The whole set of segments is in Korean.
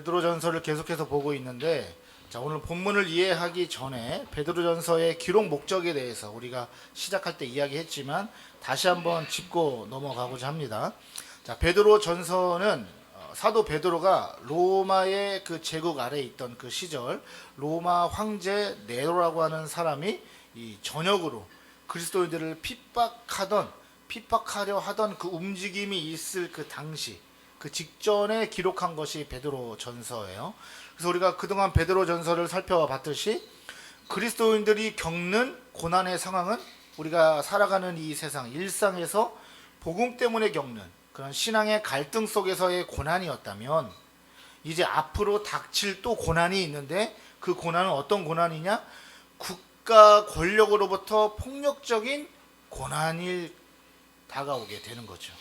베드로전서를 계속해서 보고 있는데, 자, 오늘 본문을 이해하기 전에 베드로전서의 기록 목적에 대해서 우리가 시작할 때 이야기했지만 다시 한번 짚고 넘어가고자 합니다. 자, 베드로전서는 사도 베드로가 로마의 그 제국 아래에 있던 그 시절 로마 황제 네로라고 하는 사람이 이 전역으로 그리스도인들을 핍박하려 하던 그 움직임이 있을 그 당시, 그 직전에 기록한 것이 베드로 전서예요. 그래서 우리가 그동안 베드로 전서를 살펴봤듯이 그리스도인들이 겪는 고난의 상황은 우리가 살아가는 이 세상 일상에서 복음 때문에 겪는 그런 신앙의 갈등 속에서의 고난이었다면, 이제 앞으로 닥칠 또 고난이 있는데 그 고난은 어떤 고난이냐? 국가 권력으로부터 폭력적인 고난이 다가오게 되는 거죠.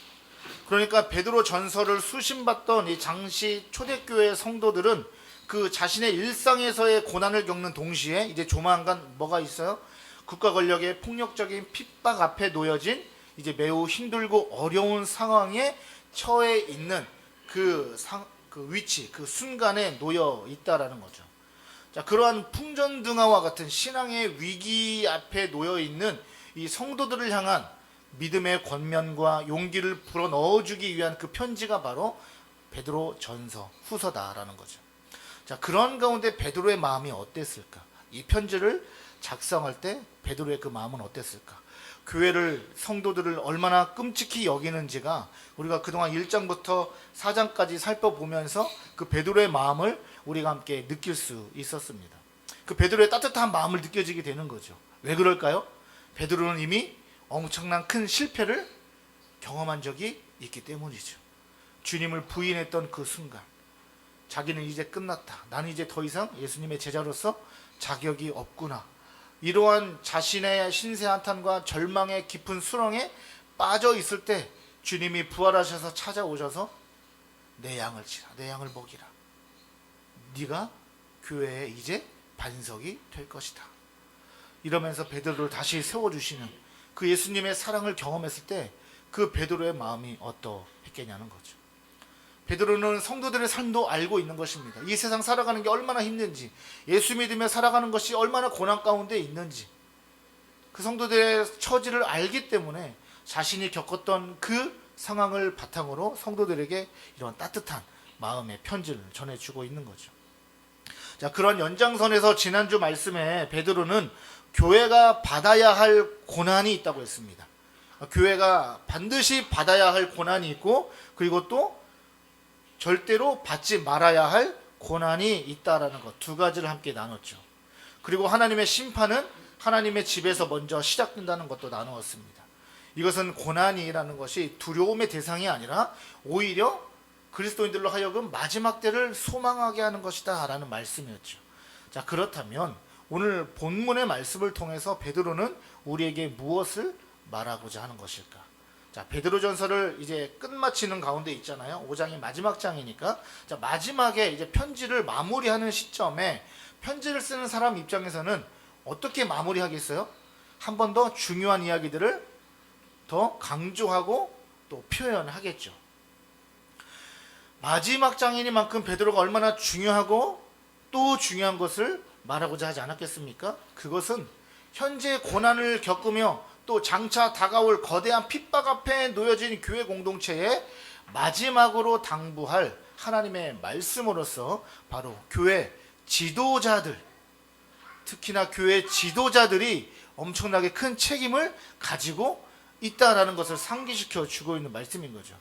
그러니까 베드로 전서를 수신받던 이 당시 초대교회 성도들은 그 자신의 일상에서의 고난을 겪는 동시에 이제 조만간 뭐가 있어요? 국가 권력의 폭력적인 핍박 앞에 놓여진 이제 매우 힘들고 어려운 상황에 처해 있는 그 위치, 그 순간에 놓여 있다라는 거죠. 자, 그러한 풍전등화와 같은 신앙의 위기 앞에 놓여 있는 이 성도들을 향한 믿음의 권면과 용기를 불어 넣어주기 위한 그 편지가 바로 베드로 전서 후서다라는 거죠. 자, 그런 가운데 베드로의 마음이 어땠을까? 이 편지를 작성할 때 베드로의 그 마음은 어땠을까? 교회를, 성도들을 얼마나 끔찍히 여기는지가 우리가 그동안 1장부터 4장까지 살펴보면서 그 베드로의 마음을 우리가 함께 느낄 수 있었습니다. 그 베드로의 따뜻한 마음을 느껴지게 되는 거죠. 왜 그럴까요? 베드로는 이미 엄청난 큰 실패를 경험한 적이 있기 때문이죠. 주님을 부인했던 그 순간, 자기는 이제 끝났다, 나는 이제 더 이상 예수님의 제자로서 자격이 없구나, 이러한 자신의 신세한탄과 절망의 깊은 수렁에 빠져 있을 때 주님이 부활하셔서 찾아오셔서 내 양을 치라, 내 양을 먹이라, 네가 교회에 이제 반석이 될 것이다, 이러면서 베드로를 다시 세워주시는 그 예수님의 사랑을 경험했을 때 그 베드로의 마음이 어떠했겠냐는 거죠. 베드로는 성도들의 삶도 알고 있는 것입니다. 이 세상 살아가는 게 얼마나 힘든지, 예수 믿으며 살아가는 것이 얼마나 고난 가운데 있는지 그 성도들의 처지를 알기 때문에 자신이 겪었던 그 상황을 바탕으로 성도들에게 이런 따뜻한 마음의 편지를 전해주고 있는 거죠. 자, 그런 연장선에서 지난주 말씀에 베드로는 교회가 받아야 할 고난이 있다고 했습니다. 교회가 반드시 받아야 할 고난이 있고, 그리고 또 절대로 받지 말아야 할 고난이 있다라는 것, 두 가지를 함께 나눴죠. 그리고 하나님의 심판은 하나님의 집에서 먼저 시작된다는 것도 나누었습니다. 이것은 고난이라는 것이 두려움의 대상이 아니라 오히려 그리스도인들로 하여금 마지막 때를 소망하게 하는 것이다 라는 말씀이었죠. 자, 그렇다면 오늘 본문의 말씀을 통해서 베드로는 우리에게 무엇을 말하고자 하는 것일까? 자, 베드로전서를 이제 끝마치는 가운데 있잖아요. 5장이 마지막 장이니까, 자, 마지막에 이제 편지를 마무리하는 시점에 편지를 쓰는 사람 입장에서는 어떻게 마무리하겠어요? 한 번 더 중요한 이야기들을 더 강조하고 또 표현하겠죠. 마지막 장이니만큼 베드로가 얼마나 중요하고 또 중요한 것을 말하고자 하지 않았겠습니까? 그것은 현재 고난을 겪으며 또 장차 다가올 거대한 핍박 앞에 놓여진 교회 공동체에 마지막으로 당부할 하나님의 말씀으로서 바로 교회 지도자들, 특히나 교회 지도자들이 엄청나게 큰 책임을 가지고 있다라는 것을 상기시켜 주고 있는 말씀인 거죠.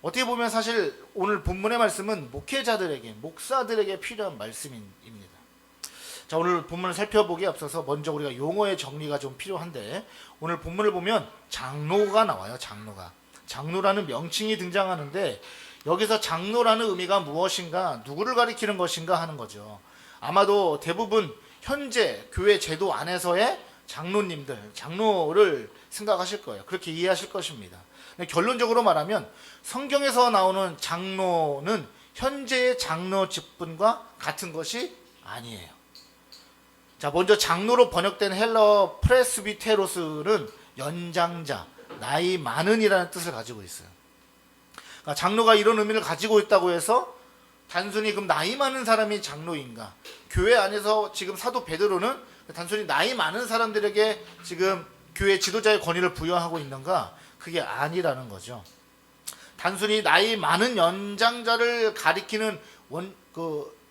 어떻게 보면 사실 오늘 본문의 말씀은 목회자들에게, 목사들에게 필요한 말씀입니다. 자, 오늘 본문을 살펴보기에 앞서서 먼저 우리가 용어의 정리가 좀 필요한데, 오늘 본문을 보면 장로가 나와요. 장로라는 명칭이 등장하는데, 여기서 장로라는 의미가 무엇인가, 누구를 가리키는 것인가 하는 거죠. 아마도 대부분 현재 교회 제도 안에서의 장로님들, 장로를 생각하실 거예요. 그렇게 이해하실 것입니다. 결론적으로 말하면 성경에서 나오는 장로는 현재의 장로 직분과 같은 것이 아니에요. 자, 먼저 장로로 번역된 헬러 프레스비테로스는 연장자, 나이 많은이라는 뜻을 가지고 있어요. 그러니까 장로가 이런 의미를 가지고 있다고 해서 단순히 그럼 나이 많은 사람이 장로인가? 교회 안에서 지금 사도 베드로는 단순히 나이 많은 사람들에게 지금 교회 지도자의 권위를 부여하고 있는가? 그게 아니라는 거죠. 단순히 나이 많은 연장자를 가리키는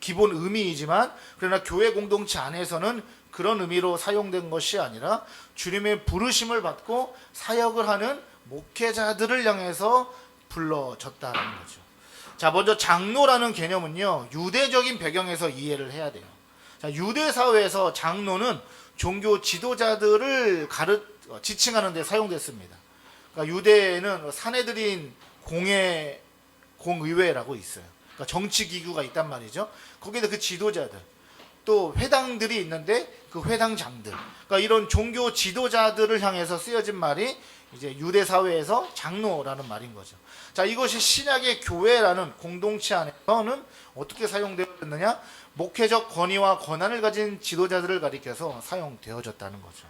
기본 의미이지만, 그러나 교회 공동체 안에서는 그런 의미로 사용된 것이 아니라 주님의 부르심을 받고 사역을 하는 목회자들을 향해서 불러졌다는 거죠. 자, 먼저 장로라는 개념은요, 유대적인 배경에서 이해를 해야 돼요. 자, 유대 사회에서 장로는 종교 지도자들을 지칭하는 데 사용됐습니다. 그러니까 유대에는 사내들인 공의회라고 있어요. 그러니까 정치 기구가 있단 말이죠. 거기다 그 지도자들, 또 회당들이 있는데 그 회당장들, 그러니까 이런 종교 지도자들을 향해서 쓰여진 말이 이제 유대 사회에서 장로라는 말인 거죠. 자, 이것이 신약의 교회라는 공동체 안에서는 어떻게 사용되었느냐? 목회적 권위와 권한을 가진 지도자들을 가리켜서 사용되어졌다는 거죠.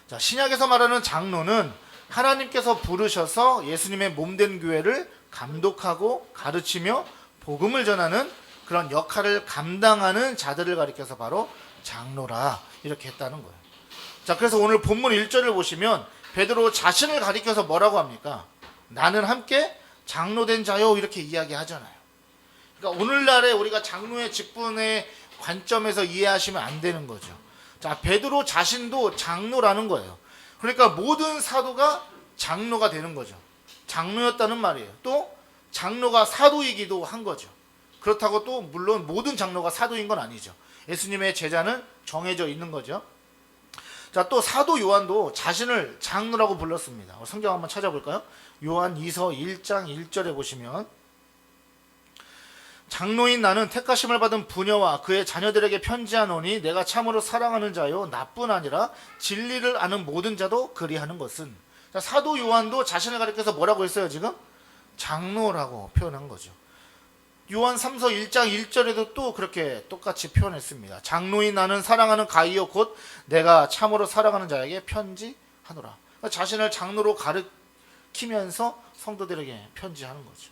자, 신약에서 말하는 장로는 하나님께서 부르셔서 예수님의 몸된 교회를 감독하고 가르치며 복음을 전하는 그런 역할을 감당하는 자들을 가리켜서 바로 장로라 이렇게 했다는 거예요. 자, 그래서 오늘 본문 1절을 보시면 베드로 자신을 가리켜서 뭐라고 합니까? 나는 함께 장로된 자요, 이렇게 이야기하잖아요. 그러니까 오늘날에 우리가 장로의 직분의 관점에서 이해하시면 안 되는 거죠. 자, 베드로 자신도 장로라는 거예요. 그러니까 모든 사도가 장로가 되는 거죠. 장로였다는 말이에요. 또 장로가 사도이기도 한 거죠. 그렇다고 또 물론 모든 장로가 사도인 건 아니죠. 예수님의 제자는 정해져 있는 거죠. 자, 또 사도 요한도 자신을 장로라고 불렀습니다. 성경 한번 찾아볼까요? 요한 2서 1장 1절에 보시면, 장로인 나는 택하심을 받은 부녀와 그의 자녀들에게 편지하노니 내가 참으로 사랑하는 자요 나뿐 아니라 진리를 아는 모든 자도 그리하는 것은. 자, 사도 요한도 자신을 가리켜서 뭐라고 했어요? 지금 장로라고 표현한 거죠. 요한 3서 1장 1절에도 또 그렇게 똑같이 표현했습니다. 장로인 나는 사랑하는 가이오 곧 내가 참으로 사랑하는 자에게 편지하노라. 그러니까 자신을 장로로 가르치면서 성도들에게 편지하는 거죠.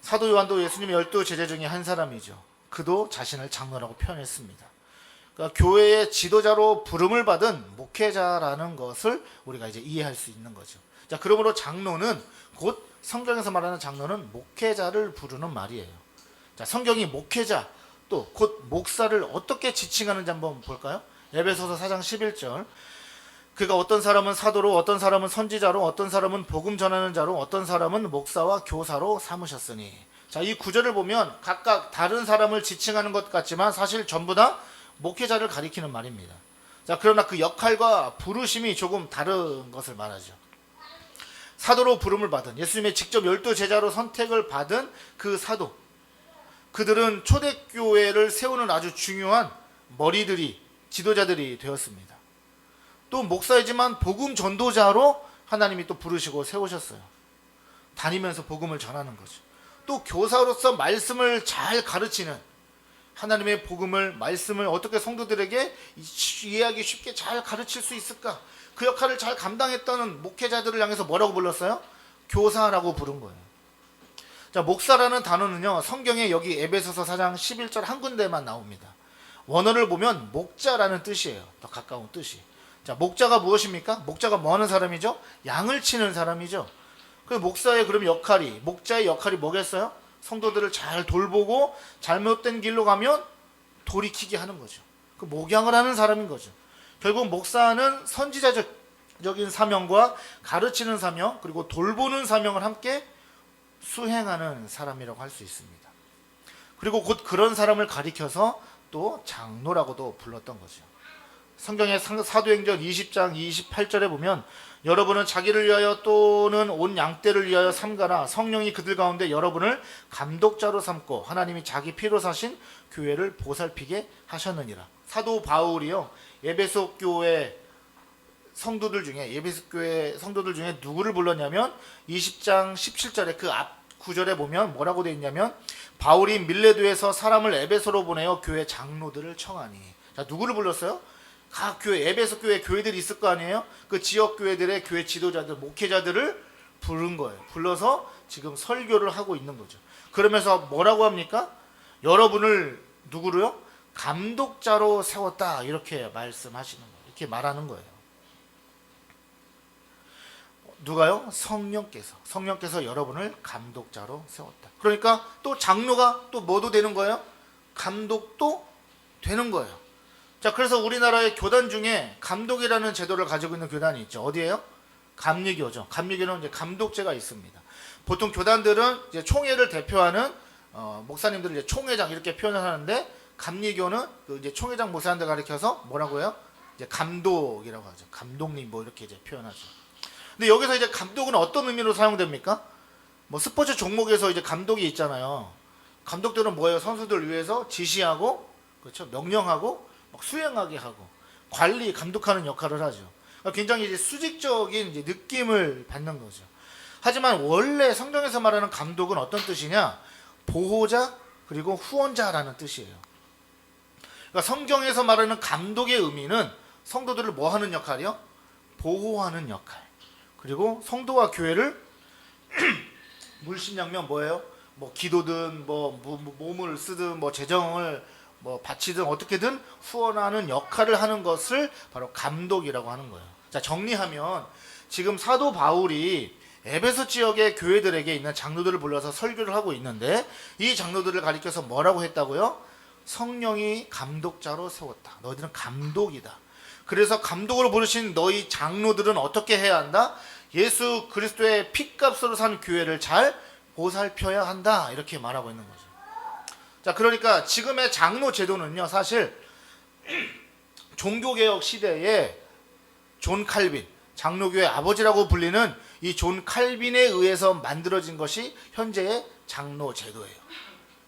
사도 요한도 예수님의 12 제자 중에 한 사람이죠. 그도 자신을 장로라고 표현했습니다. 그러니까 교회의 지도자로 부름을 받은 목회자라는 것을 우리가 이제 이해할 수 있는 거죠. 자, 그러므로 장로는 곧 성경에서 말하는 장로는 목회자를 부르는 말이에요. 자, 성경이 목회자 또 곧 목사를 어떻게 지칭하는지 한번 볼까요? 에베소서 4장 11절. 그가 어떤 사람은 사도로, 어떤 사람은 선지자로, 어떤 사람은 복음 전하는 자로, 어떤 사람은 목사와 교사로 삼으셨으니. 자, 이 구절을 보면 각각 다른 사람을 지칭하는 것 같지만 사실 전부 다 목회자를 가리키는 말입니다. 자, 그러나 그 역할과 부르심이 조금 다른 것을 말하죠. 사도로 부름을 받은, 예수님의 직접 12 제자로 선택을 받은 그 사도, 그들은 초대교회를 세우는 아주 중요한 머리들이, 지도자들이 되었습니다. 또 목사이지만 복음 전도자로 하나님이 또 부르시고 세우셨어요. 다니면서 복음을 전하는 거죠. 또 교사로서 말씀을 잘 가르치는, 하나님의 복음을, 말씀을 어떻게 성도들에게 이해하기 쉽게 잘 가르칠 수 있을까, 그 역할을 잘 감당했다는 목회자들을 향해서 뭐라고 불렀어요? 교사라고 부른 거예요. 자, 목사라는 단어는요, 성경에 여기 에베소서 4장 11절 한 군데만 나옵니다. 원어를 보면 목자라는 뜻이에요. 더 가까운 뜻이. 자, 목자가 무엇입니까? 목자가 뭐 하는 사람이죠? 양을 치는 사람이죠. 그 목사의 그럼 역할이, 목자의 역할이 뭐겠어요? 성도들을 잘 돌보고 잘못된 길로 가면 돌이키게 하는 거죠. 그 목양을 하는 사람인 거죠. 결국 목사는 선지자적인 사명과 가르치는 사명, 그리고 돌보는 사명을 함께 수행하는 사람이라고 할 수 있습니다. 그리고 곧 그런 사람을 가리켜서 또 장로라고도 불렀던 거죠. 성경의 사도행전 20장 28절에 보면, 여러분은 자기를 위하여 또는 온 양떼를 위하여 삼가라. 성령이 그들 가운데 여러분을 감독자로 삼고 하나님이 자기 피로 사신 교회를 보살피게 하셨느니라. 사도 바울이요, 에베소 교회 성도들 중에 누구를 불렀냐면 20장 17절에 그 앞 구절에 보면 뭐라고 되어 있냐면, 바울이 밀레도에서 사람을 에베소로 보내어 교회 장로들을 청하니. 자, 누구를 불렀어요? 각 교회, 에베소 교회 교회들이 있을 거 아니에요? 그 지역 교회들의 교회 지도자들, 목회자들을 부른 거예요. 불러서 지금 설교를 하고 있는 거죠. 그러면서 뭐라고 합니까? 여러분을 누구로요? 감독자로 세웠다. 이렇게 말씀하시는 거예요. 이렇게 말하는 거예요. 누가요? 성령께서 여러분을 감독자로 세웠다. 그러니까 또 장로가 또 뭐도 되는 거예요? 감독도 되는 거예요. 자, 그래서 우리나라의 교단 중에 감독이라는 제도를 가지고 있는 교단이 있죠. 어디예요? 감리교죠. 감리교는 이제 감독제가 있습니다. 보통 교단들은 이제 총회를 대표하는 목사님들을 이제 총회장 이렇게 표현을 하는데, 감리교는 그 이제 총회장 목사님들 가리켜서 뭐라고 해요? 이제 감독이라고 하죠. 감독님 뭐 이렇게 이제 표현하죠. 근데 여기서 이제 감독은 어떤 의미로 사용됩니까? 뭐 스포츠 종목에서 이제 감독이 있잖아요. 감독들은 뭐예요? 선수들 위해서 지시하고, 그렇죠? 명령하고, 막 수행하게 하고, 관리, 감독하는 역할을 하죠. 그러니까 굉장히 이제 수직적인 이제 느낌을 받는 거죠. 하지만 원래 성경에서 말하는 감독은 어떤 뜻이냐? 보호자 그리고 후원자라는 뜻이에요. 그러니까 성경에서 말하는 감독의 의미는 성도들을 뭐 하는 역할이요? 보호하는 역할. 그리고 성도와 교회를 물심양면 뭐예요? 뭐 기도든 뭐 몸을 쓰든 뭐 재정을 뭐 바치든 어떻게든 후원하는 역할을 하는 것을 바로 감독이라고 하는 거예요. 자, 정리하면 지금 사도 바울이 에베소 지역의 교회들에게 있는 장로들을 불러서 설교를 하고 있는데, 이 장로들을 가리켜서 뭐라고 했다고요? 성령이 감독자로 세웠다. 너희들은 감독이다. 그래서 감독으로 부르신 너희 장로들은 어떻게 해야 한다? 예수 그리스도의 핏값으로 산 교회를 잘 보살펴야 한다. 이렇게 말하고 있는 거죠. 자, 그러니까 지금의 장로 제도는요, 사실 종교개혁 시대에 존 칼빈, 장로교의 아버지라고 불리는 이 존 칼빈에 의해서 만들어진 것이 현재의 장로 제도예요.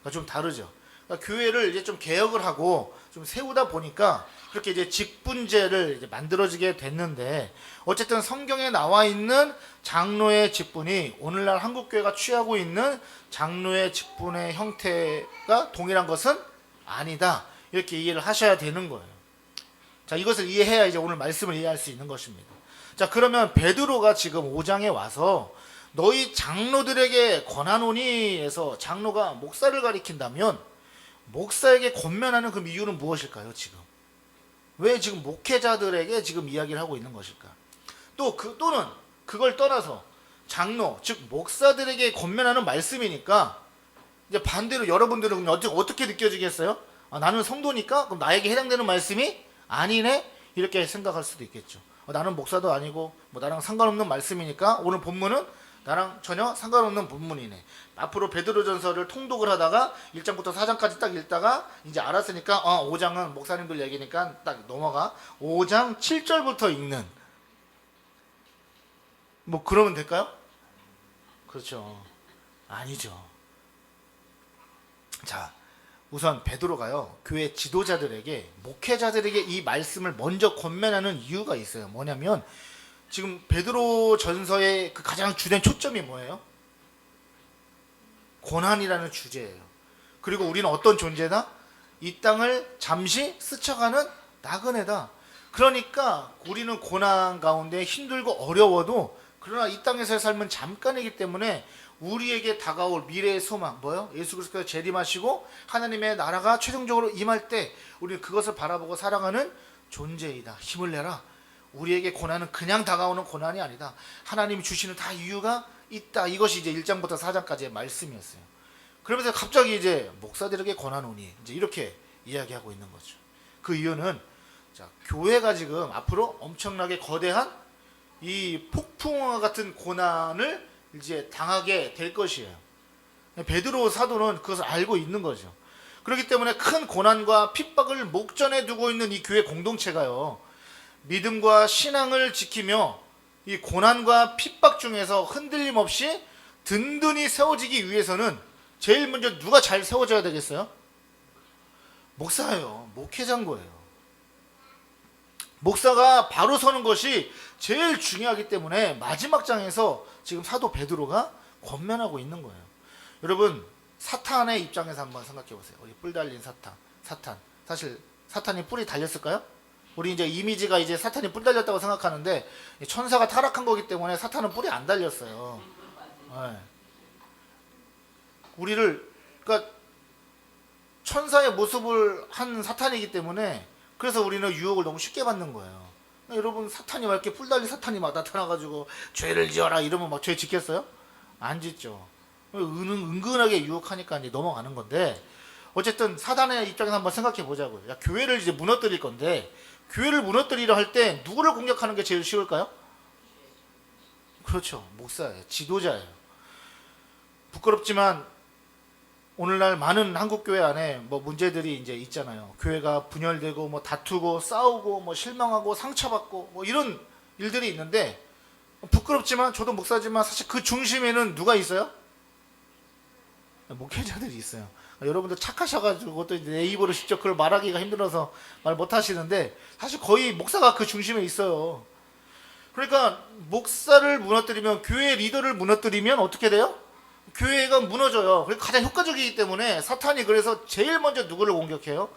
그러니까 좀 다르죠. 그러니까 교회를 이제 좀 개혁을 하고 좀 세우다 보니까 그렇게 이제 직분제를 이제 만들어지게 됐는데, 어쨌든 성경에 나와 있는 장로의 직분이 오늘날 한국교회가 취하고 있는 장로의 직분의 형태가 동일한 것은 아니다. 이렇게 이해를 하셔야 되는 거예요. 자, 이것을 이해해야 이제 오늘 말씀을 이해할 수 있는 것입니다. 자, 그러면 베드로가 지금 5장에 와서 너희 장로들에게 권하노니 해서 장로가 목사를 가리킨다면 목사에게 권면하는 그 이유는 무엇일까요? 지금 왜 지금 목회자들에게 지금 이야기를 하고 있는 것일까? 또는 그걸 떠나서 장로, 즉 목사들에게 권면하는 말씀이니까 이제 반대로 여러분들은 어떻게 느껴지겠어요? 아, 나는 성도니까 그럼 나에게 해당되는 말씀이 아니네? 이렇게 생각할 수도 있겠죠. 나는 목사도 아니고 뭐 나랑 상관없는 말씀이니까 오늘 본문은 나랑 전혀 상관없는 본문이네. 앞으로 베드로전서를 통독을 하다가 1장부터 4장까지 딱 읽다가 이제 알았으니까 5장은 목사님들 얘기니까 딱 넘어가 5장 7절부터 읽는, 뭐 그러면 될까요? 그렇죠. 아니죠. 자, 우선 베드로가요, 교회 지도자들에게, 목회자들에게 이 말씀을 먼저 권면하는 이유가 있어요. 뭐냐면 지금 베드로 전서의 그 가장 주된 초점이 뭐예요? 고난이라는 주제예요. 그리고 우리는 어떤 존재다? 이 땅을 잠시 스쳐가는 나그네다. 그러니까 우리는 고난 가운데 힘들고 어려워도, 그러나 이 땅에서의 삶은 잠깐이기 때문에 우리에게 다가올 미래의 소망, 뭐요? 예수 그리스도가 재림하시고 하나님의 나라가 최종적으로 임할 때 우리는 그것을 바라보고 살아가는 존재이다. 힘을 내라. 우리에게 고난은 그냥 다가오는 고난이 아니다. 하나님이 주시는 다 이유가 있다. 이것이 이제 1장부터 4장까지의 말씀이었어요. 그러면서 갑자기 이제 목사들에게 권하노니 이제 이렇게 이야기하고 있는 거죠. 그 이유는, 자, 교회가 지금 앞으로 엄청나게 거대한 이 폭풍과 같은 고난을 이제 당하게 될 것이에요. 베드로 사도는 그것을 알고 있는 거죠. 그렇기 때문에 큰 고난과 핍박을 목전에 두고 있는 이 교회 공동체가요, 믿음과 신앙을 지키며 이 고난과 핍박 중에서 흔들림 없이 든든히 세워지기 위해서는 제일 먼저 누가 잘 세워져야 되겠어요? 목사예요. 목회자인 거예요. 목사가 바로 서는 것이 제일 중요하기 때문에 마지막 장에서 지금 사도 베드로가 권면하고 있는 거예요. 여러분, 사탄의 입장에서 한번 생각해 보세요. 우리 뿔 달린 사탄. 사실 사탄이 뿔이 달렸을까요? 우리 이제 이미지가 이제 사탄이 뿔 달렸다고 생각하는데, 천사가 타락한 거기 때문에 사탄은 뿔이 안 달렸어요. 네. 우리를, 그러니까 천사의 모습을 한 사탄이기 때문에 그래서 우리는 유혹을 너무 쉽게 받는 거예요. 여러분, 사탄이 막 이렇게 뿔 달린 사탄이 막 나타나가지고 죄를 지어라 이러면 막 죄 짓겠어요? 안 짓죠. 은근하게 유혹하니까 이제 넘어가는 건데, 어쨌든 사단의 입장에서 한번 생각해 보자고요. 야, 교회를 이제 무너뜨릴 건데, 교회를 무너뜨리려 할 때 누구를 공격하는 게 제일 쉬울까요? 그렇죠. 목사예요. 지도자예요. 부끄럽지만 오늘날 많은 한국 교회 안에 뭐 문제들이 이제 있잖아요. 교회가 분열되고 뭐 다투고 싸우고 뭐 실망하고 상처받고 뭐 이런 일들이 있는데, 부끄럽지만 저도 목사지만 사실 그 중심에는 누가 있어요? 목회자들이 있어요. 여러분들 착하셔가지고 또 내 입으로 직접 그걸 말하기가 힘들어서 말 못하시는데, 사실 거의 목사가 그 중심에 있어요. 그러니까 목사를 무너뜨리면, 교회 리더를 무너뜨리면 어떻게 돼요? 교회가 무너져요. 그리고 가장 효과적이기 때문에 사탄이 그래서 제일 먼저 누구를 공격해요?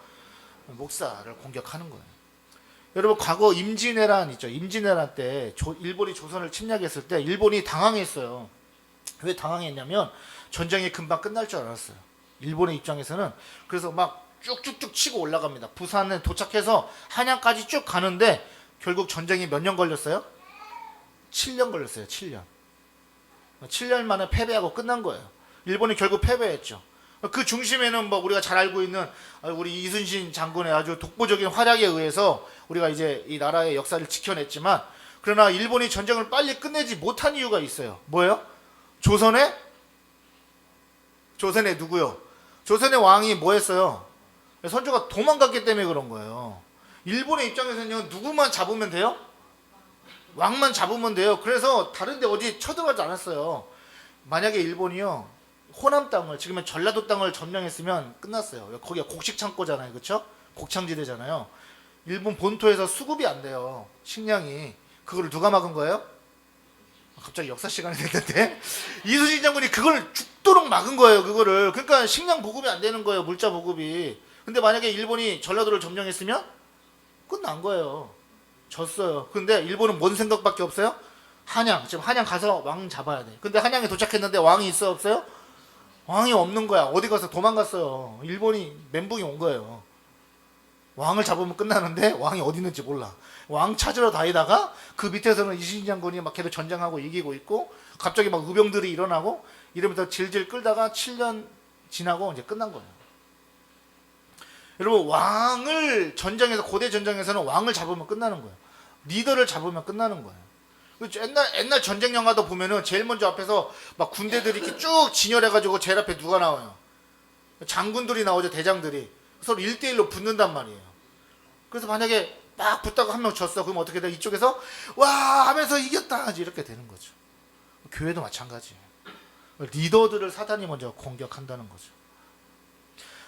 목사를 공격하는 거예요. 여러분, 과거 임진왜란 있죠. 임진왜란 때 일본이 조선을 침략했을 때 일본이 당황했어요. 왜 당황했냐면 전쟁이 금방 끝날 줄 알았어요. 일본의 입장에서는. 그래서 막 쭉쭉쭉 치고 올라갑니다. 부산에 도착해서 한양까지 쭉 가는데 결국 전쟁이 몇 년 걸렸어요? 7년 걸렸어요. 7년. 7년 만에 패배하고 끝난 거예요. 일본이 결국 패배했죠. 그 중심에는 뭐 우리가 잘 알고 있는 우리 이순신 장군의 아주 독보적인 활약에 의해서 우리가 이제 이 나라의 역사를 지켜냈지만, 그러나 일본이 전쟁을 빨리 끝내지 못한 이유가 있어요. 뭐예요? 조선의 누구요? 조선의 왕이 뭐 했어요? 선조가 도망갔기 때문에 그런 거예요. 일본의 입장에서는요, 누구만 잡으면 돼요? 왕만 잡으면 돼요. 그래서 다른데 어디 쳐들어가지 않았어요. 만약에 일본이요, 호남 땅을, 지금은 전라도 땅을 점령했으면 끝났어요. 거기가 곡식 창고잖아요. 그렇죠? 곡창지대잖아요. 일본 본토에서 수급이 안 돼요. 식량이. 그거를 누가 막은 거예요? 갑자기 역사 시간이 됐는데 이순신 장군이 그걸 죽도록 막은 거예요. 그거를. 그러니까 식량 보급이 안 되는 거예요. 물자 보급이. 근데 만약에 일본이 전라도를 점령했으면 끝난 거예요. 졌어요. 근데 일본은 뭔 생각밖에 없어요? 한양. 지금 한양 가서 왕 잡아야 돼. 근데 한양에 도착했는데 왕이 있어 없어요? 왕이 없는 거야. 어디 가서 도망갔어요. 일본이 멘붕이 온 거예요. 왕을 잡으면 끝나는데 왕이 어디 있는지 몰라. 왕 찾으러 다니다가 그 밑에서는 이순신 장군이 막 계속 전쟁하고 이기고 있고, 갑자기 막 의병들이 일어나고 이러면서 질질 끌다가 7년 지나고 이제 끝난 거예요. 여러분, 왕을 전쟁에서, 고대 전쟁에서는 왕을 잡으면 끝나는 거예요. 리더를 잡으면 끝나는 거예요. 옛날 전쟁 영화도 보면은 제일 먼저 앞에서 막 군대들이 이렇게 쭉 진열해가지고 제일 앞에 누가 나와요? 장군들이 나오죠. 대장들이. 서로 1대1로 붙는단 말이에요. 그래서 만약에 막 붙다가 한 명 졌어. 그럼 어떻게 돼? 이쪽에서 와 하면서 이겼다 이렇게 되는 거죠. 교회도 마찬가지예요. 리더들을 사단이 먼저 공격한다는 거죠.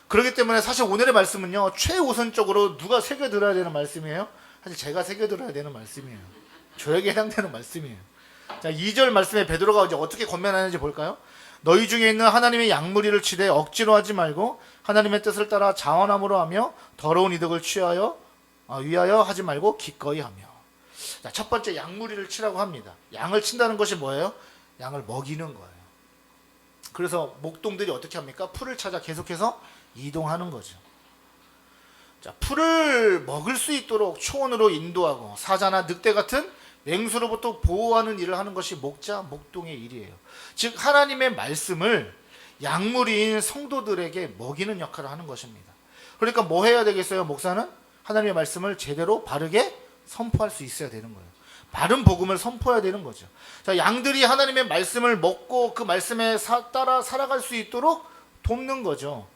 그렇기 때문에 사실 오늘의 말씀은요, 최우선적으로 누가 새겨들어야 되는 말씀이에요? 사실 제가 새겨들어야 되는 말씀이에요. 저에게 해당되는 말씀이에요. 자, 2절 말씀에 베드로가 이제 어떻게 권면하는지 볼까요? 너희 중에 있는 하나님의 양무리를 치되 억지로 하지 말고 하나님의 뜻을 따라 자원함으로 하며 더러운 이득을 위하여 하지 말고 기꺼이 하며. 자, 첫 번째 양무리를 치라고 합니다. 양을 친다는 것이 뭐예요? 양을 먹이는 거예요. 그래서 목동들이 어떻게 합니까? 풀을 찾아 계속해서 이동하는 거죠. 자, 풀을 먹을 수 있도록 초원으로 인도하고 사자나 늑대 같은 맹수로부터 보호하는 일을 하는 것이 목자, 목동의 일이에요. 즉 하나님의 말씀을 양무리인 성도들에게 먹이는 역할을 하는 것입니다. 그러니까 뭐 해야 되겠어요? 목사는 하나님의 말씀을 제대로 바르게 선포할 수 있어야 되는 거예요. 바른 복음을 선포해야 되는 거죠. 자, 양들이 하나님의 말씀을 먹고 그 말씀에 따라 살아갈 수 있도록 돕는 거죠.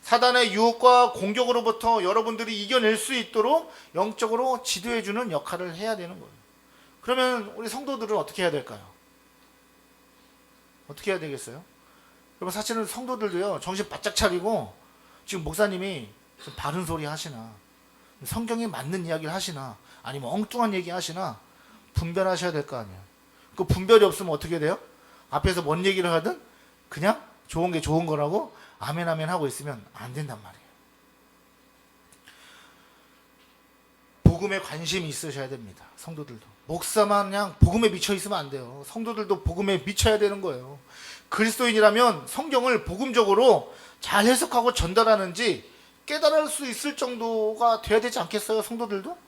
사단의 유혹과 공격으로부터 여러분들이 이겨낼 수 있도록 영적으로 지도해주는 역할을 해야 되는 거예요. 그러면 우리 성도들은 어떻게 해야 될까요? 어떻게 해야 되겠어요? 여러분, 사실은 성도들도요, 정신 바짝 차리고 지금 목사님이 좀 바른 소리 하시나, 성경에 맞는 이야기를 하시나, 아니면 엉뚱한 얘기 하시나 분별하셔야 될 거 아니에요. 그 분별이 없으면 어떻게 돼요? 앞에서 뭔 얘기를 하든 그냥 좋은 게 좋은 거라고 아멘 아멘 하고 있으면 안 된단 말이에요. 복음에 관심이 있으셔야 됩니다. 성도들도 목사만 그냥 복음에 미쳐 있으면 안 돼요. 성도들도 복음에 미쳐야 되는 거예요. 그리스도인이라면 성경을 복음적으로 잘 해석하고 전달하는지 깨달을 수 있을 정도가 돼야 되지 않겠어요, 성도들도?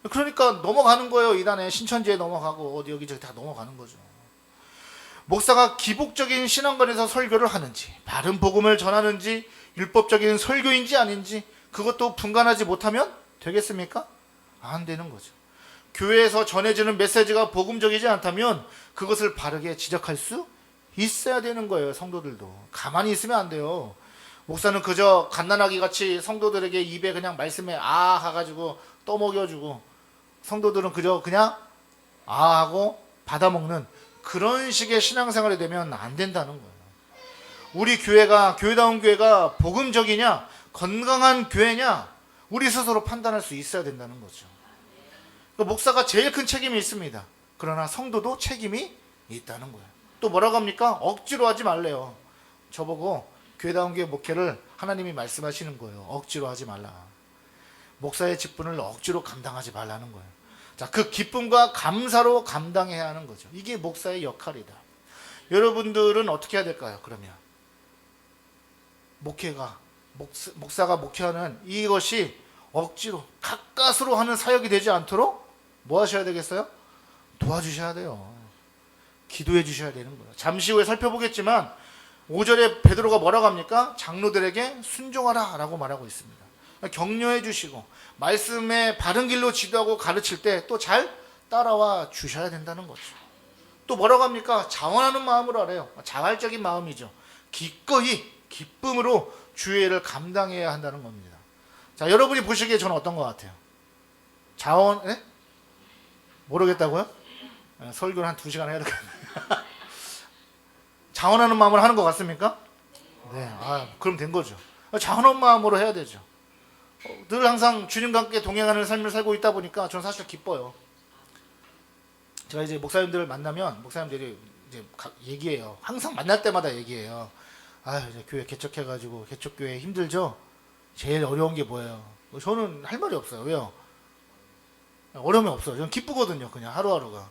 그러니까 넘어가는 거예요. 이단에 신천지에 넘어가고 어디 여기저기 다 넘어가는 거죠. 목사가 기복적인 신앙관에서 설교를 하는지, 바른 복음을 전하는지, 율법적인 설교인지 아닌지 그것도 분간하지 못하면 되겠습니까? 안 되는 거죠. 교회에서 전해지는 메시지가 복음적이지 않다면 그것을 바르게 지적할 수 있어야 되는 거예요. 성도들도 가만히 있으면 안 돼요. 목사는 그저 갓난아기 같이 성도들에게 입에 그냥 말씀에 아 하가지고 떠먹여주고, 성도들은 그저 그냥 아 하고 받아먹는 그런 식의 신앙생활이 되면 안 된다는 거예요. 우리 교회가, 교회다운 교회가 복음적이냐 건강한 교회냐 우리 스스로 판단할 수 있어야 된다는 거죠. 그러니까 목사가 제일 큰 책임이 있습니다. 그러나 성도도 책임이 있다는 거예요. 또 뭐라고 합니까? 억지로 하지 말래요. 저보고 교회다운 교회 목회를 하나님이 말씀하시는 거예요. 억지로 하지 말라. 목사의 직분을 억지로 감당하지 말라는 거예요. 자, 그 기쁨과 감사로 감당해야 하는 거죠. 이게 목사의 역할이다. 여러분들은 어떻게 해야 될까요? 그러면 목사가 목회하는 이것이 억지로 가까스로 하는 사역이 되지 않도록 뭐 하셔야 되겠어요? 도와주셔야 돼요. 기도해 주셔야 되는 거예요. 잠시 후에 살펴보겠지만 5절에 베드로가 뭐라고 합니까? 장로들에게 순종하라 라고 말하고 있습니다. 격려해 주시고 말씀의 바른 길로 지도하고 가르칠 때 또 잘 따라와 주셔야 된다는 거죠. 또 뭐라고 합니까? 자원하는 마음으로 하래요. 자발적인 마음이죠. 기꺼이 기쁨으로 주의를 감당해야 한다는 겁니다. 자, 여러분이 보시기에 저는 어떤 것 같아요? 자원, 예? 모르겠다고요? 설교를 한 2시간 해야 되겠네요. 자원하는 마음으로 하는 것 같습니까? 네, 그럼 된 거죠. 자원하는 마음으로 해야 되죠. 늘 항상 주님과 함께 동행하는 삶을 살고 있다 보니까 저는 사실 기뻐요. 제가 이제 목사님들을 만나면 목사님들이 이제 얘기해요. 항상 만날 때마다 얘기해요. 이제 교회 개척해가지고 개척교회 힘들죠? 제일 어려운 게 뭐예요? 저는 할 말이 없어요. 왜요? 어려움이 없어요. 저는 기쁘거든요. 그냥 하루하루가.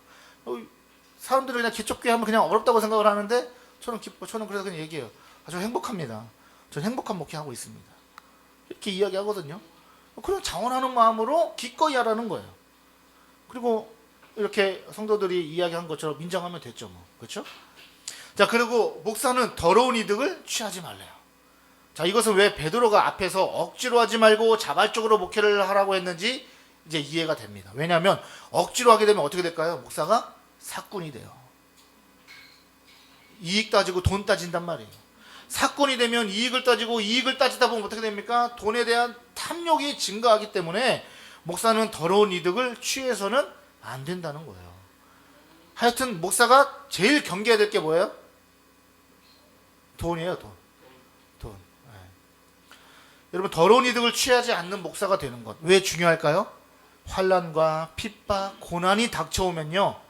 사람들이 그냥 개척교회 하면 그냥 어렵다고 생각을 하는데 저는 기뻐. 저는 그래서 그냥 얘기해요. 저 행복합니다. 저는 행복한 목회하고 있습니다. 이렇게 이야기하거든요. 그냥 자원하는 마음으로 기꺼이 하라는 거예요. 그리고 이렇게 성도들이 이야기한 것처럼 인정하면 됐죠, 뭐. 그렇죠? 자, 그리고 목사는 더러운 이득을 취하지 말래요. 자, 이것은 왜 베드로가 앞에서 억지로 하지 말고 자발적으로 목회를 하라고 했는지 이제 이해가 됩니다. 왜냐하면 억지로 하게 되면 어떻게 될까요? 목사가 사꾼이 돼요. 이익 따지고 돈 따진단 말이에요. 사건이 되면 이익을 따지고 이익을 따지다 보면 어떻게 됩니까? 돈에 대한 탐욕이 증가하기 때문에 목사는 더러운 이득을 취해서는 안 된다는 거예요. 하여튼 목사가 제일 경계해야 될 게 뭐예요? 돈이에요. 돈. 네. 여러분, 더러운 이득을 취하지 않는 목사가 되는 것 왜 중요할까요? 환난과 핍박, 고난이 닥쳐오면요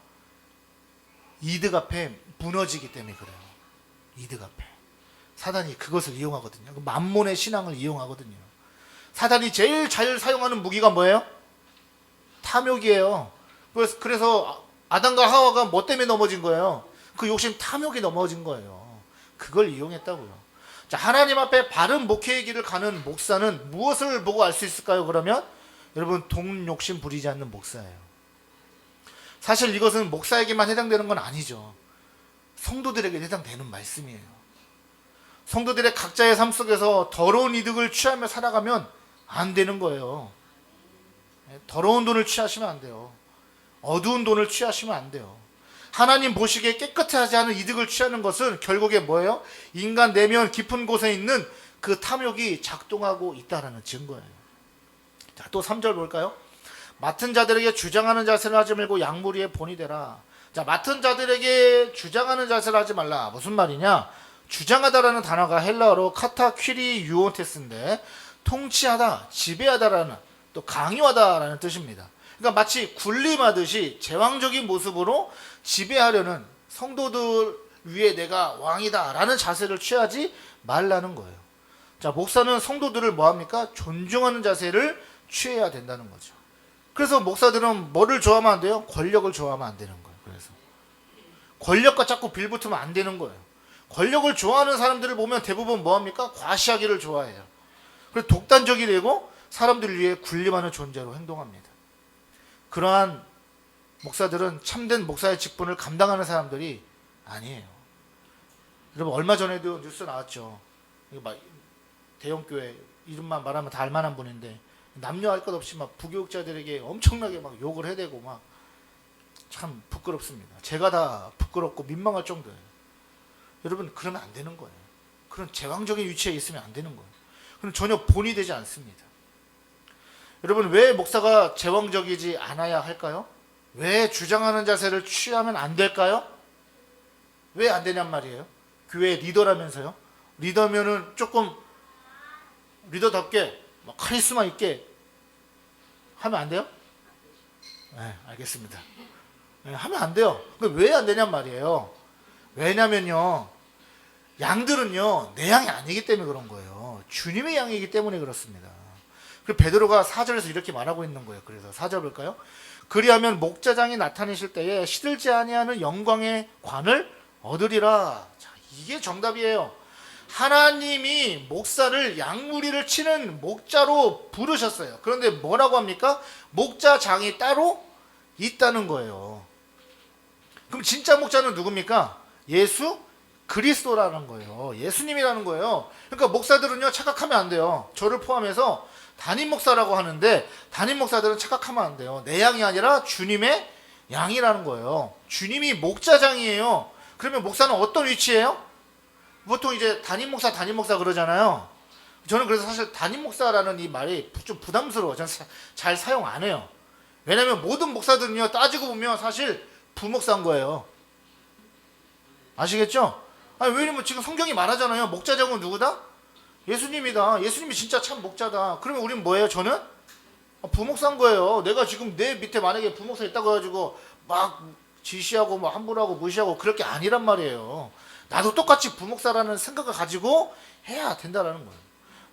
이득 앞에 무너지기 때문에 그래요. 이득 앞에 사단이 그것을 이용하거든요. 만몬의 신앙을 이용하거든요. 사단이 제일 잘 사용하는 무기가 뭐예요? 탐욕이에요. 그래서 아담과 하와가 뭐 때문에 넘어진 거예요? 그 욕심 탐욕이 넘어진 거예요. 그걸 이용했다고요. 자, 하나님 앞에 바른 목회의 길을 가는 목사는 무엇을 보고 알 수 있을까요? 그러면 여러분, 돈 욕심 부리지 않는 목사예요. 사실 이것은 목사에게만 해당되는 건 아니죠. 성도들에게 해당되는 말씀이에요. 성도들의 각자의 삶 속에서 더러운 이득을 취하며 살아가면 안 되는 거예요. 더러운 돈을 취하시면 안 돼요. 어두운 돈을 취하시면 안 돼요. 하나님 보시기에 깨끗하지 않은 이득을 취하는 것은 결국에 뭐예요? 인간 내면 깊은 곳에 있는 그 탐욕이 작동하고 있다는 증거예요. 자, 또 3절 볼까요? 맡은 자들에게 주장하는 자세를 하지 말고 양무리의 본이 되라. 자, 맡은 자들에게 주장하는 자세를 하지 말라. 무슨 말이냐? 주장하다라는 단어가 헬라어로 카타퀴리 유온테스인데 통치하다, 지배하다라는, 또 강요하다라는 뜻입니다. 그러니까 마치 군림하듯이 제왕적인 모습으로 지배하려는, 성도들 위에 내가 왕이다라는 자세를 취하지 말라는 거예요. 자, 목사는 성도들을 뭐합니까? 존중하는 자세를 취해야 된다는 거죠. 그래서 목사들은 뭐를 좋아하면 안 돼요? 권력을 좋아하면 안 되는 거예요. 그래서 권력과 자꾸 빌붙으면 안 되는 거예요. 권력을 좋아하는 사람들을 보면 대부분 뭐합니까? 과시하기를 좋아해요. 그래서 독단적이 되고 사람들을 위해 군림하는 존재로 행동합니다. 그러한 목사들은 참된 목사의 직분을 감당하는 사람들이 아니에요. 여러분 얼마 전에도 뉴스 나왔죠. 대형교회 이름만 말하면 다 알만한 분인데 남녀 할 것 없이 막 부교육자들에게 엄청나게 막 욕을 해대고 막 참 부끄럽습니다. 제가 다 부끄럽고 민망할 정도예요. 여러분 그러면 안 되는 거예요. 그런 제왕적인 위치에 있으면 안 되는 거예요. 그럼 전혀 본이 되지 않습니다. 여러분 왜 목사가 제왕적이지 않아야 할까요? 왜 주장하는 자세를 취하면 안 될까요? 왜 안 되냔 말이에요. 교회 리더라면서요. 리더면은 조금 리더답게 카리스마 있게 하면 안 돼요? 네, 알겠습니다. 네, 하면 안 돼요. 왜 안 되냔 말이에요. 왜냐면요, 양들은요 내 양이 아니기 때문에 그런 거예요. 주님의 양이기 때문에 그렇습니다. 그 베드로가 4절에서 이렇게 말하고 있는 거예요. 그래서 4절 볼까요? 그리하면 목자장이 나타내실 때에 시들지 아니하는 영광의 관을 얻으리라. 자, 이게 정답이에요. 하나님이 목사를 양무리를 치는 목자로 부르셨어요. 그런데 뭐라고 합니까? 목자장이 따로 있다는 거예요. 그럼 진짜 목자는 누굽니까? 예수 그리스도라는 거예요. 예수님이라는 거예요. 그러니까 목사들은요 착각하면 안 돼요. 저를 포함해서 담임 목사라고 하는데 담임 목사들은 착각하면 안 돼요. 내 양이 아니라 주님의 양이라는 거예요. 주님이 목자장이에요. 그러면 목사는 어떤 위치예요? 보통 이제 담임 목사 그러잖아요. 저는 그래서 사실 담임 목사라는 이 말이 좀 부담스러워요. 저는 잘 사용 안 해요. 왜냐면 모든 목사들은요 따지고 보면 사실 부목사인 거예요. 아시겠죠? 아니, 왜냐면 지금 성경이 말하잖아요. 목자장은 누구다? 예수님이다. 예수님이 진짜 참 목자다. 그러면 우리는 뭐예요? 저는 부목사인 거예요. 내가 지금 내 밑에 만약에 부목사 있다고 해가지고 막 지시하고 뭐 함부로 하고 무시하고 그럴 게 아니란 말이에요. 나도 똑같이 부목사라는 생각을 가지고 해야 된다라는 거예요.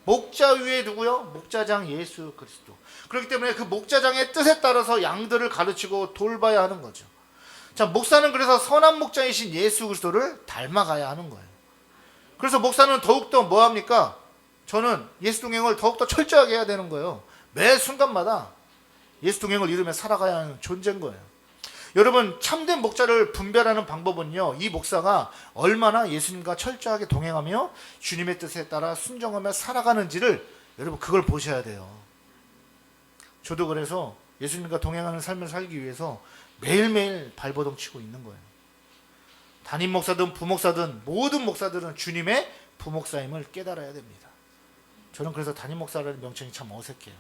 목자 위에 누구요? 목자장 예수 그리스도. 그렇기 때문에 그 목자장의 뜻에 따라서 양들을 가르치고 돌봐야 하는 거죠. 자, 목사는 그래서 선한 목자이신 예수 그리스도를 닮아가야 하는 거예요. 그래서 목사는 더욱더 뭐합니까? 저는 예수 동행을 더욱더 철저하게 해야 되는 거예요. 매 순간마다 예수 동행을 이루며 살아가야 하는 존재인 거예요. 여러분 참된 목자를 분별하는 방법은요, 이 목사가 얼마나 예수님과 철저하게 동행하며 주님의 뜻에 따라 순종하며 살아가는지를 여러분 그걸 보셔야 돼요. 저도 그래서 예수님과 동행하는 삶을 살기 위해서 매일매일 발버둥 치고 있는 거예요. 담임 목사든 부목사든 모든 목사들은 주님의 부목사임을 깨달아야 됩니다. 저는 그래서 담임 목사라는 명칭이 참 어색해요.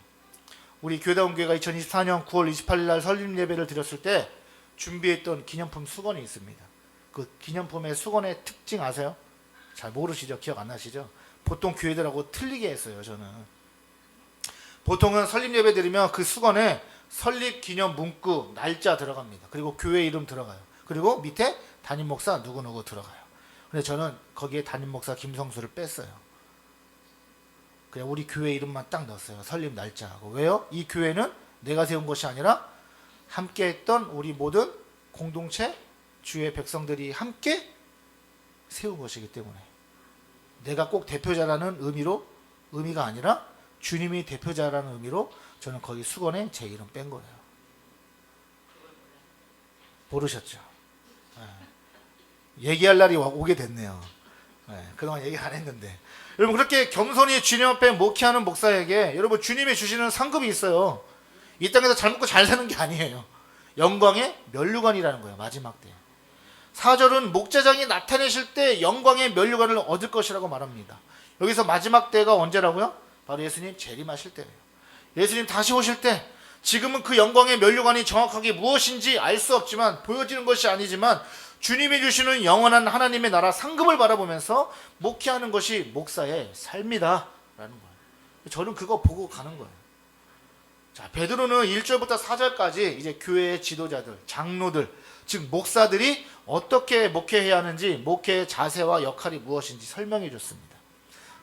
우리 교회다운 교회가 2024년 9월 28일 날 설립 예배를 드렸을 때 준비했던 기념품 수건이 있습니다. 그 기념품의 수건의 특징 아세요? 잘 모르시죠? 기억 안 나시죠? 보통 교회들하고 틀리게 했어요. 저는 보통은 설립 예배 드리면 그 수건에 설립 기념 문구 날짜 들어갑니다. 그리고 교회 이름 들어가요. 그리고 밑에 담임 목사 누구누구 들어가요. 근데 저는 거기에 담임 목사 김성수를 뺐어요. 그냥 우리 교회 이름만 딱 넣었어요. 설립 날짜하고. 왜요? 이 교회는 내가 세운 것이 아니라 함께 했던 우리 모든 공동체 주의 백성들이 함께 세운 것이기 때문에 내가 꼭 대표자라는 의미가 아니라 주님이 대표자라는 의미로 저는 거기 수건에 제 이름 뺀 거예요. 모르셨죠? 네. 얘기할 날이 오게 됐네요. 네. 그동안 얘기 안 했는데 여러분 그렇게 겸손히 주님 앞에 목회하는 목사에게 여러분 주님이 주시는 상급이 있어요. 이 땅에서 잘 먹고 잘 사는 게 아니에요. 영광의 면류관이라는 거예요. 마지막 때 4절은 목자장이 나타내실 때 영광의 면류관을 얻을 것이라고 말합니다. 여기서 마지막 때가 언제라고요? 바로 예수님 재림하실 때예요. 예수님 다시 오실 때 지금은 그 영광의 면류관이 정확하게 무엇인지 알 수 없지만 보여지는 것이 아니지만 주님이 주시는 영원한 하나님의 나라 상급을 바라보면서 목회하는 것이 목사의 삶이다 라는 거예요. 저는 그거 보고 가는 거예요. 자, 베드로는 1절부터 4절까지 이제 교회의 지도자들, 장로들, 즉 목사들이 어떻게 목회해야 하는지 목회의 자세와 역할이 무엇인지 설명해 줬습니다.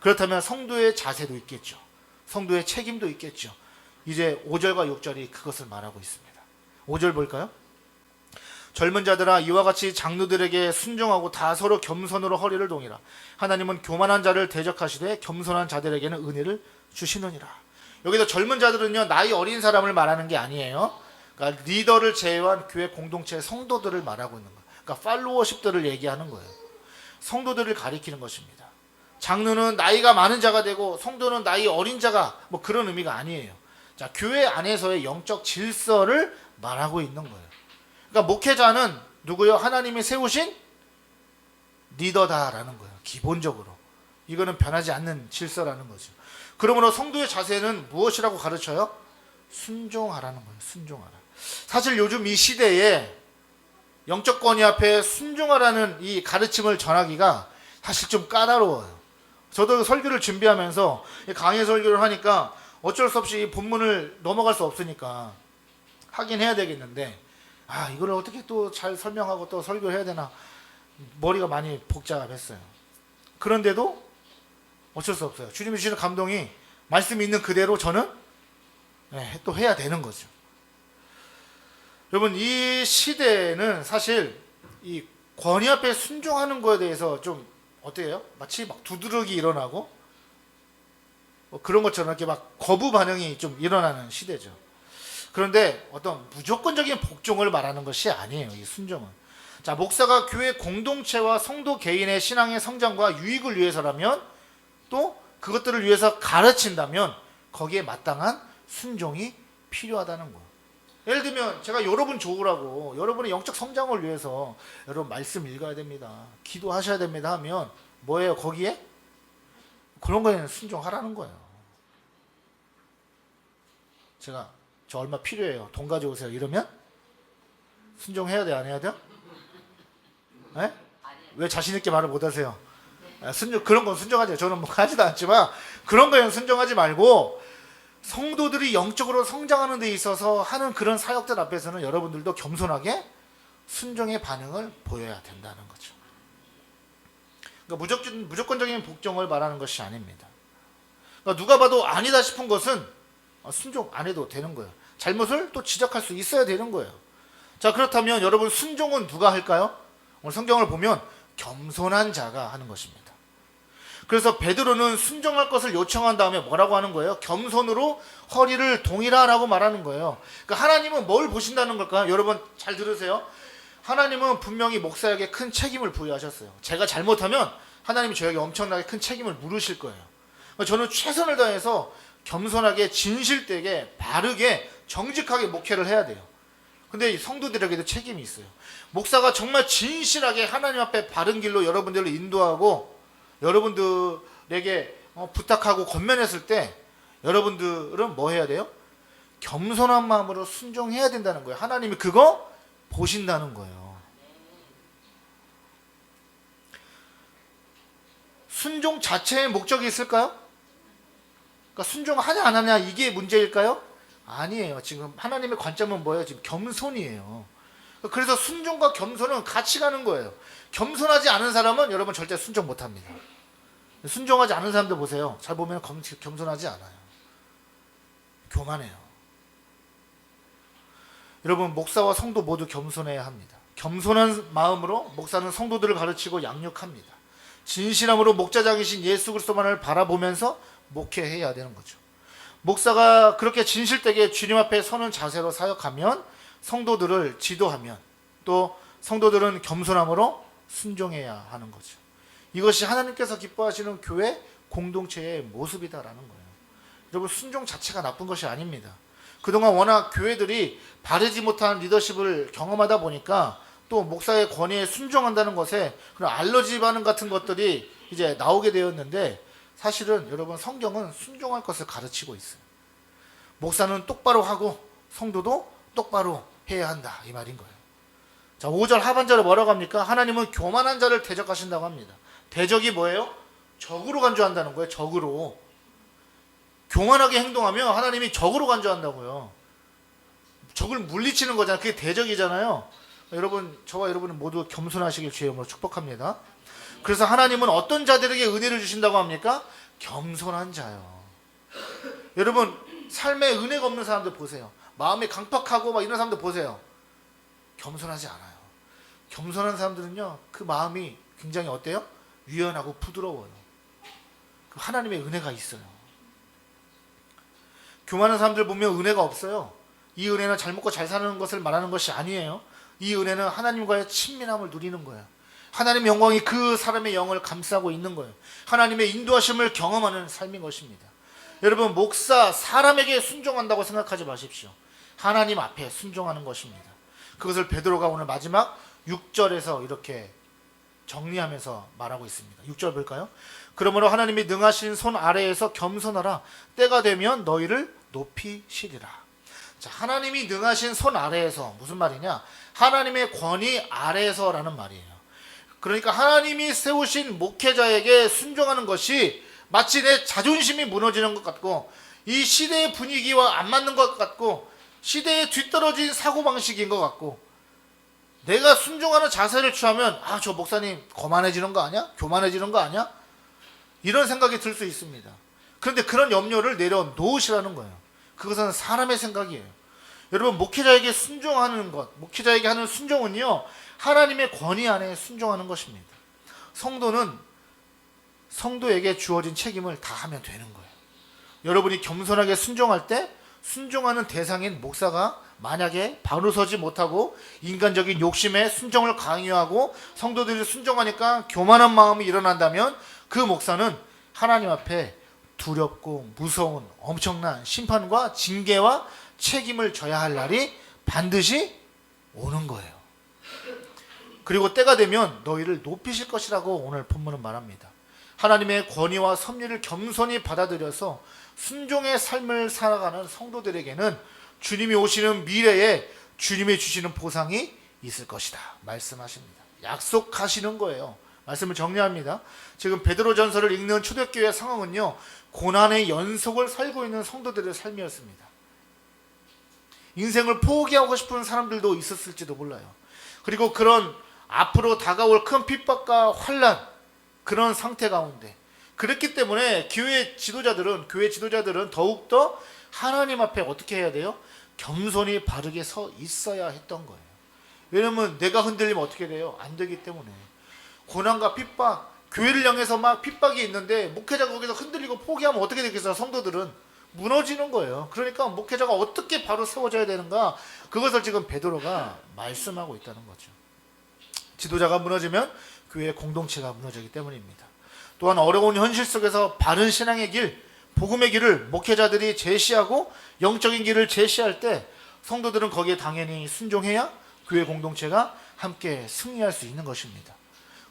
그렇다면 성도의 자세도 있겠죠. 성도의 책임도 있겠죠. 이제 5절과 6절이 그것을 말하고 있습니다. 5절 볼까요? 젊은 자들아 이와 같이 장로들에게 순종하고 다 서로 겸손으로 허리를 동이라. 하나님은 교만한 자를 대적하시되 겸손한 자들에게는 은혜를 주시느니라. 여기서 젊은 자들은요, 나이 어린 사람을 말하는 게 아니에요. 그러니까 리더를 제외한 교회 공동체의 성도들을 말하고 있는 거예요. 그러니까 팔로워십들을 얘기하는 거예요. 성도들을 가리키는 것입니다. 장로는 나이가 많은 자가 되고 성도는 나이 어린 자가, 뭐 그런 의미가 아니에요. 자, 교회 안에서의 영적 질서를 말하고 있는 거예요. 그러니까 목회자는 누구요? 하나님이 세우신 리더다라는 거예요. 기본적으로. 이거는 변하지 않는 질서라는 거죠. 그러므로 성도의 자세는 무엇이라고 가르쳐요? 순종하라는 거예요. 순종하라. 사실 요즘 이 시대에 영적 권위 앞에 순종하라는 이 가르침을 전하기가 사실 좀 까다로워요. 저도 설교를 준비하면서 강의 설교를 하니까 어쩔 수 없이 본문을 넘어갈 수 없으니까 하긴 해야 되겠는데, 이거를 어떻게 또 잘 설명하고 또 설교를 해야 되나, 머리가 많이 복잡했어요. 그런데도 어쩔 수 없어요. 주님이 주시는 감동이 말씀이 있는 그대로 저는 또 해야 되는 거죠. 여러분, 이 시대에는 사실 이 권위 앞에 순종하는 거에 대해서 좀 어때요? 마치 막 두드러기 일어나고 뭐 그런 것처럼 이렇게 막 거부 반응이 좀 일어나는 시대죠. 그런데 어떤 무조건적인 복종을 말하는 것이 아니에요. 이 순종은. 자, 목사가 교회 공동체와 성도 개인의 신앙의 성장과 유익을 위해서라면, 또 그것들을 위해서 가르친다면 거기에 마땅한 순종이 필요하다는 거예요. 예를 들면 제가 여러분 좋으라고, 여러분의 영적 성장을 위해서 여러분 말씀 읽어야 됩니다, 기도하셔야 됩니다 하면 뭐예요? 거기에 그런 거에는 순종하라는 거예요. 제가 저 얼마 필요해요, 돈 가져오세요 이러면 순종해야 돼, 안 해야 돼요? 네? 왜 자신 있게 말을 못 하세요? 순종, 그런 건 순종하죠. 저는 뭐 하지도 않지만 그런 거에는 순종하지 말고, 성도들이 영적으로 성장하는 데 있어서 하는 그런 사역들 앞에서는 여러분들도 겸손하게 순종의 반응을 보여야 된다는 거죠. 그러니까 무조건적인 복종을 말하는 것이 아닙니다. 그러니까 누가 봐도 아니다 싶은 것은 순종 안 해도 되는 거예요. 잘못을 또 지적할 수 있어야 되는 거예요. 자, 그렇다면 여러분, 순종은 누가 할까요? 오늘 성경을 보면 겸손한 자가 하는 것입니다. 그래서 베드로는 순종할 것을 요청한 다음에 뭐라고 하는 거예요? 겸손으로 허리를 동이라라고 말하는 거예요. 그러니까 하나님은 뭘 보신다는 걸까요? 여러분 잘 들으세요. 하나님은 분명히 목사에게 큰 책임을 부여하셨어요. 제가 잘못하면 하나님이 저에게 엄청나게 큰 책임을 물으실 거예요. 그러니까 저는 최선을 다해서 겸손하게, 진실되게, 바르게, 정직하게 목회를 해야 돼요. 근데 성도들에게도 책임이 있어요. 목사가 정말 진실하게 하나님 앞에 바른 길로 여러분들을 인도하고 여러분들에게 부탁하고 권면했을 때 여러분들은 뭐 해야 돼요? 겸손한 마음으로 순종해야 된다는 거예요. 하나님이 그거 보신다는 거예요. 순종 자체의 목적이 있을까요? 그러니까 순종하냐 안 하냐 이게 문제일까요? 아니에요. 지금 하나님의 관점은 뭐예요? 지금 겸손이에요. 그래서 순종과 겸손은 같이 가는 거예요. 겸손하지 않은 사람은 여러분 절대 순종 못합니다. 순종하지 않은 사람들 보세요. 잘 보면 겸손하지 않아요. 교만해요. 여러분, 목사와 성도 모두 겸손해야 합니다. 겸손한 마음으로 목사는 성도들을 가르치고 양육합니다. 진실함으로 목자장이신 예수 그리스도만을 바라보면서 목회해야 되는 거죠. 목사가 그렇게 진실되게 주님 앞에 서는 자세로 사역하면, 성도들을 지도하면, 또 성도들은 겸손함으로 순종해야 하는 거죠. 이것이 하나님께서 기뻐하시는 교회 공동체의 모습이다라는 거예요. 여러분, 순종 자체가 나쁜 것이 아닙니다. 그동안 워낙 교회들이 바르지 못한 리더십을 경험하다 보니까 또 목사의 권위에 순종한다는 것에 그런 알러지 반응 같은 것들이 이제 나오게 되었는데, 사실은 여러분, 성경은 순종할 것을 가르치고 있어요. 목사는 똑바로 하고 성도도 똑바로 해야 한다, 이 말인 거예요. 자, 5절 하반절에 뭐라고 합니까? 하나님은 교만한 자를 대적하신다고 합니다. 대적이 뭐예요? 적으로 간주한다는 거예요. 적으로. 교만하게 행동하면 하나님이 적으로 간주한다고요. 적을 물리치는 거잖아요. 그게 대적이잖아요. 여러분, 저와 여러분은 모두 겸손하시길 주의 이름으로 축복합니다. 그래서 하나님은 어떤 자들에게 은혜를 주신다고 합니까? 겸손한 자요. 여러분, 삶에 은혜가 없는 사람들 보세요. 마음이 강팍하고 막 이런 사람들 보세요. 겸손하지 않아요. 겸손한 사람들은요, 그 마음이 굉장히 어때요? 유연하고 부드러워요. 그 하나님의 은혜가 있어요. 교만한 사람들 보면 은혜가 없어요. 이 은혜는 잘 먹고 잘 사는 것을 말하는 것이 아니에요. 이 은혜는 하나님과의 친밀함을 누리는 거예요. 하나님의 영광이 그 사람의 영을 감싸고 있는 거예요. 하나님의 인도하심을 경험하는 삶인 것입니다. 여러분, 목사, 사람에게 순종한다고 생각하지 마십시오. 하나님 앞에 순종하는 것입니다. 그것을 베드로가 오늘 마지막 6절에서 이렇게 정리하면서 말하고 있습니다. 6절 볼까요? 그러므로 하나님이 능하신 손 아래에서 겸손하라. 때가 되면 너희를 높이시리라. 자, 하나님이 능하신 손 아래에서, 무슨 말이냐? 하나님의 권위 아래에서라는 말이에요. 그러니까 하나님이 세우신 목회자에게 순종하는 것이 마치 내 자존심이 무너지는 것 같고, 이 시대의 분위기와 안 맞는 것 같고, 시대에 뒤떨어진 사고방식인 것 같고, 내가 순종하는 자세를 취하면 저 목사님 거만해지는 거 아니야? 교만해지는 거 아니야? 이런 생각이 들 수 있습니다. 그런데 그런 염려를 내려놓으시라는 거예요. 그것은 사람의 생각이에요. 여러분, 목회자에게 순종하는 것, 목회자에게 하는 순종은요, 하나님의 권위 안에 순종하는 것입니다. 성도는 성도에게 주어진 책임을 다 하면 되는 거예요. 여러분이 겸손하게 순종할 때 순종하는 대상인 목사가 만약에 바로 서지 못하고 인간적인 욕심에 순종을 강요하고 성도들이 순종하니까 교만한 마음이 일어난다면 그 목사는 하나님 앞에 두렵고 무서운 엄청난 심판과 징계와 책임을 져야 할 날이 반드시 오는 거예요. 그리고 때가 되면 너희를 높이실 것이라고 오늘 본문은 말합니다. 하나님의 권위와 섭리를 겸손히 받아들여서 순종의 삶을 살아가는 성도들에게는 주님이 오시는 미래에 주님이 주시는 보상이 있을 것이다 말씀하십니다. 약속하시는 거예요. 말씀을 정리합니다. 지금 베드로전서를 읽는 초대교회 상황은요, 고난의 연속을 살고 있는 성도들의 삶이었습니다. 인생을 포기하고 싶은 사람들도 있었을지도 몰라요. 그리고 그런 앞으로 다가올 큰 핍박과 환난, 그런 상태 가운데, 그렇기 때문에 교회 지도자들은 더욱더 하나님 앞에 어떻게 해야 돼요? 겸손히 바르게 서 있어야 했던 거예요. 왜냐면 내가 흔들리면 어떻게 돼요? 안 되기 때문에. 고난과 핍박, 교회를 향해서 막 핍박이 있는데 목회자가 거기서 흔들리고 포기하면 어떻게 되겠어요? 성도들은 무너지는 거예요. 그러니까 목회자가 어떻게 바로 세워져야 되는가, 그것을 지금 베드로가 말씀하고 있다는 거죠. 지도자가 무너지면 교회의 공동체가 무너지기 때문입니다. 또한 어려운 현실 속에서 바른 신앙의 길, 복음의 길을 목회자들이 제시하고 영적인 길을 제시할 때 성도들은 거기에 당연히 순종해야 교회 공동체가 함께 승리할 수 있는 것입니다.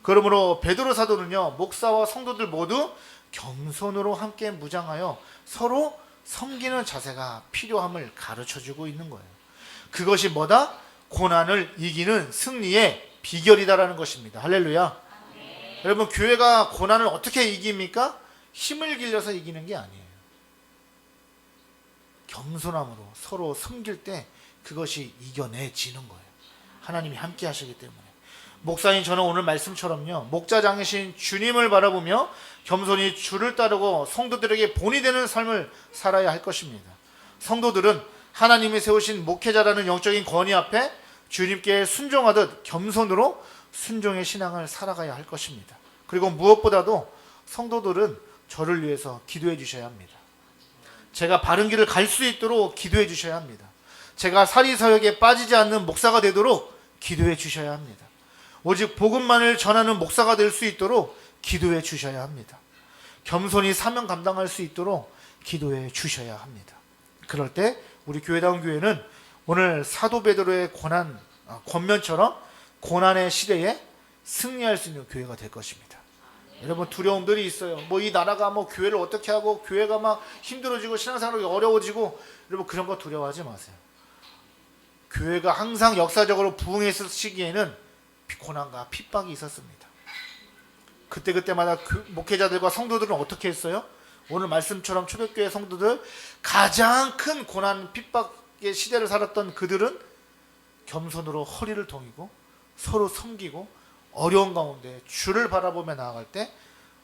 그러므로 베드로 사도는요, 목사와 성도들 모두 겸손으로 함께 무장하여 서로 섬기는 자세가 필요함을 가르쳐주고 있는 거예요. 그것이 뭐다? 고난을 이기는 승리의 비결이다라는 것입니다. 할렐루야. 여러분, 교회가 고난을 어떻게 이깁니까? 힘을 길려서 이기는 게 아니에요. 겸손함으로 서로 섬길 때 그것이 이겨내지는 거예요. 하나님이 함께 하시기 때문에. 목사인 저는 오늘 말씀처럼요, 목자장이신 주님을 바라보며 겸손히 주를 따르고 성도들에게 본이 되는 삶을 살아야 할 것입니다. 성도들은 하나님이 세우신 목회자라는 영적인 권위 앞에 주님께 순종하듯 겸손으로 순종의 신앙을 살아가야 할 것입니다. 그리고 무엇보다도 성도들은 저를 위해서 기도해 주셔야 합니다. 제가 바른 길을 갈 수 있도록 기도해 주셔야 합니다. 제가 사리사욕에 빠지지 않는 목사가 되도록 기도해 주셔야 합니다. 오직 복음만을 전하는 목사가 될 수 있도록 기도해 주셔야 합니다. 겸손히 사명 감당할 수 있도록 기도해 주셔야 합니다. 그럴 때 우리 교회다운 교회는 오늘 사도 베드로의 권면처럼 고난의 시대에 승리할 수 있는 교회가 될 것입니다. 여러분, 두려움들이 있어요. 이 나라가 교회를 어떻게 하고 교회가 막 힘들어지고 신앙생활이 어려워지고, 여러분 그런 거 두려워하지 마세요. 교회가 항상 역사적으로 부흥했을 시기에는 고난과 핍박이 있었습니다. 그때마다 목회자들과 성도들은 어떻게 했어요? 오늘 말씀처럼 초대교회 성도들, 가장 큰 고난 핍박의 시대를 살았던 그들은 겸손으로 허리를 동이고 서로 섬기고 어려운 가운데 주를 바라보며 나아갈 때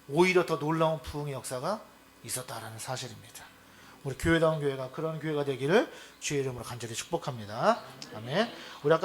오히려 더 놀라운 부흥의 역사가 있었다라는 사실입니다. 우리 교회다운 교회가 그런 교회가 되기를 주의 이름으로 간절히 축복합니다. 아멘. 우리 아까